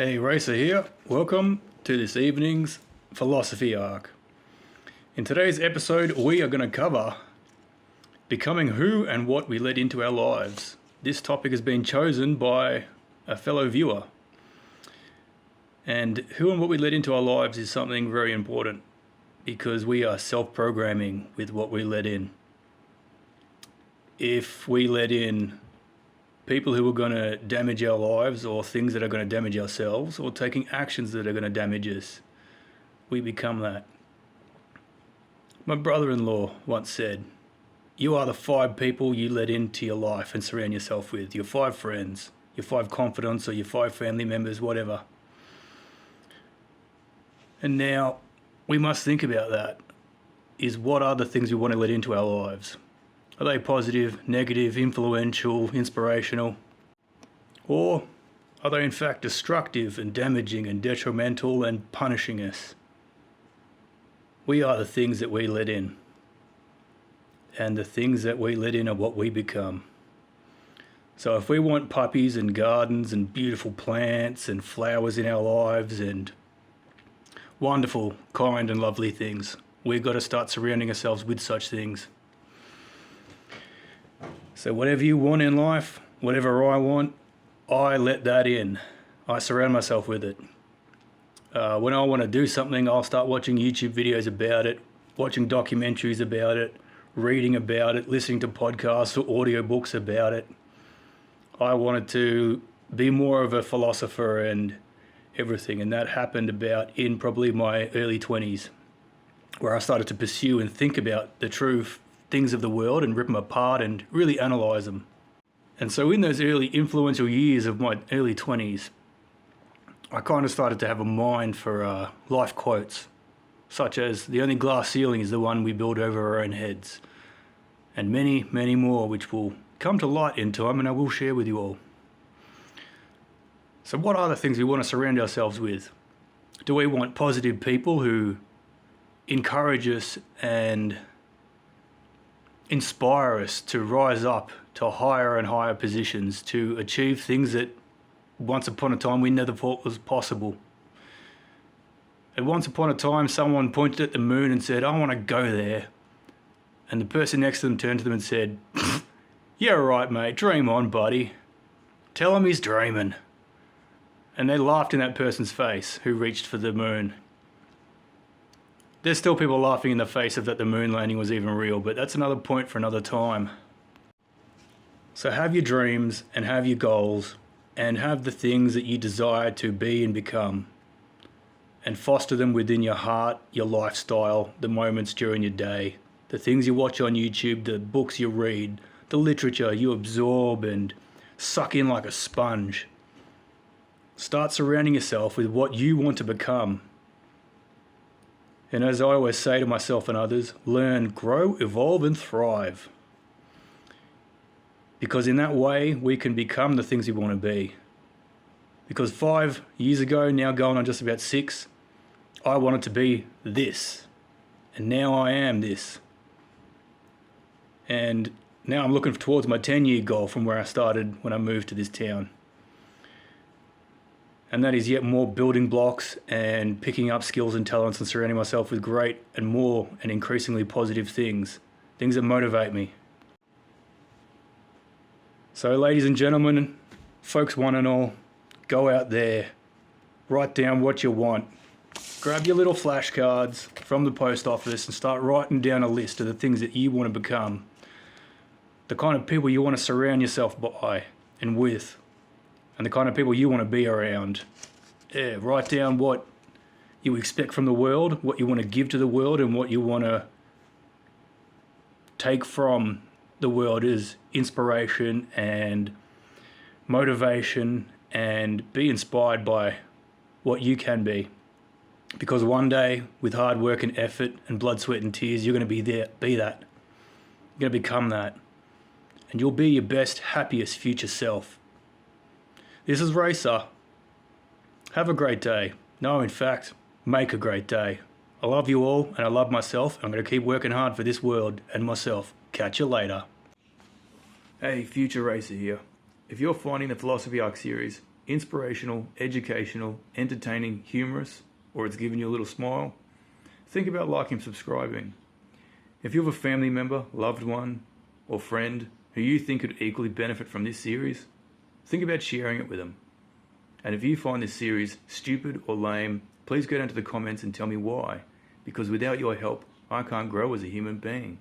Hey, Racer here. Welcome to this evening's Phill-osophy Arc. In today's episode, we are going to cover becoming who and what we let into our lives. This topic has been chosen by a fellow viewer. And who and what we let into our lives is something very important because we are self-programming with what we let in. If we let in people who are going to damage our lives or things that are going to damage ourselves or taking actions that are going to damage us, we become that. My brother-in-law once said, you are the 5 people you let into your life and surround yourself with. Your 5 friends, your 5 confidants or your 5 family members, whatever. And now we must think about that. Is what are the things we want to let into our lives? Are they positive, negative, influential, inspirational? Or are they in fact destructive and damaging and detrimental and punishing us? We are the things that we let in. And the things that we let in are what we become. So if we want puppies and gardens and beautiful plants and flowers in our lives and wonderful, kind and lovely things, we've got to start surrounding ourselves with such things. So whatever you want in life, whatever I want, I let that in. I surround myself with it. When I want to do something, I'll start watching YouTube videos about it, watching documentaries about it, reading about it, listening to podcasts or audiobooks about it. I wanted to be more of a philosopher and everything, and that happened about in probably my early 20s, where I started to pursue and think about the truth things of the world and rip them apart and really analyze them. And so in those early influential years of my early 20s, I kind of started to have a mind for life quotes, such as the only glass ceiling is the one we build over our own heads, and many, many more which will come to light in time and I will share with you all. So what are the things we want to surround ourselves with? Do we want positive people who encourage us and inspire us to rise up to higher and higher positions, to achieve things that once upon a time we never thought was possible? And once upon a time someone pointed at the moon and said, I want to go there. And the person next to them turned to them and said, yeah right mate, dream on buddy. Tell him he's dreaming. And they laughed in that person's face who reached for the moon. There's still people laughing in the face of that the moon landing was even real, but that's another point for another time. So have your dreams and have your goals and have the things that you desire to be and become, and foster them within your heart, your lifestyle, the moments during your day, the things you watch on YouTube, the books you read, the literature you absorb and suck in like a sponge. Start surrounding yourself with what you want to become. And as I always say to myself and others, learn, grow, evolve and thrive. Because in that way, we can become the things we want to be. Because 5 years ago, now going on just about 6, I wanted to be this. And now I am this. And now I'm looking towards my 10-year goal from where I started when I moved to this town. And that is yet more building blocks and picking up skills and talents and surrounding myself with great and more and increasingly positive things that motivate me. So ladies and gentlemen, folks one and all, go out there, write down what you want, grab your little flashcards from the post office and start writing down a list of the things that you want to become, the kind of people you want to surround yourself by and with, and the kind of people you want to be around. Yeah, write down what you expect from the world, what you want to give to the world, and what you want to take from the world is inspiration and motivation, and be inspired by what you can be. Because one day, with hard work and effort and blood, sweat and tears, you're going to be that. You're going to become that. And you'll be your best, happiest future self. This is Racer. Have a great day. No, in fact, make a great day. I love you all and I love myself. I'm going to keep working hard for this world and myself. Catch you later. Hey, future Racer here. If you're finding the Phill-osophy Arc series inspirational, educational, entertaining, humorous, or it's given you a little smile, think about liking and subscribing. If you have a family member, loved one, or friend who you think could equally benefit from this series, think about sharing it with them. And if you find this series stupid or lame, please go down to the comments and tell me why, because without your help, I can't grow as a human being.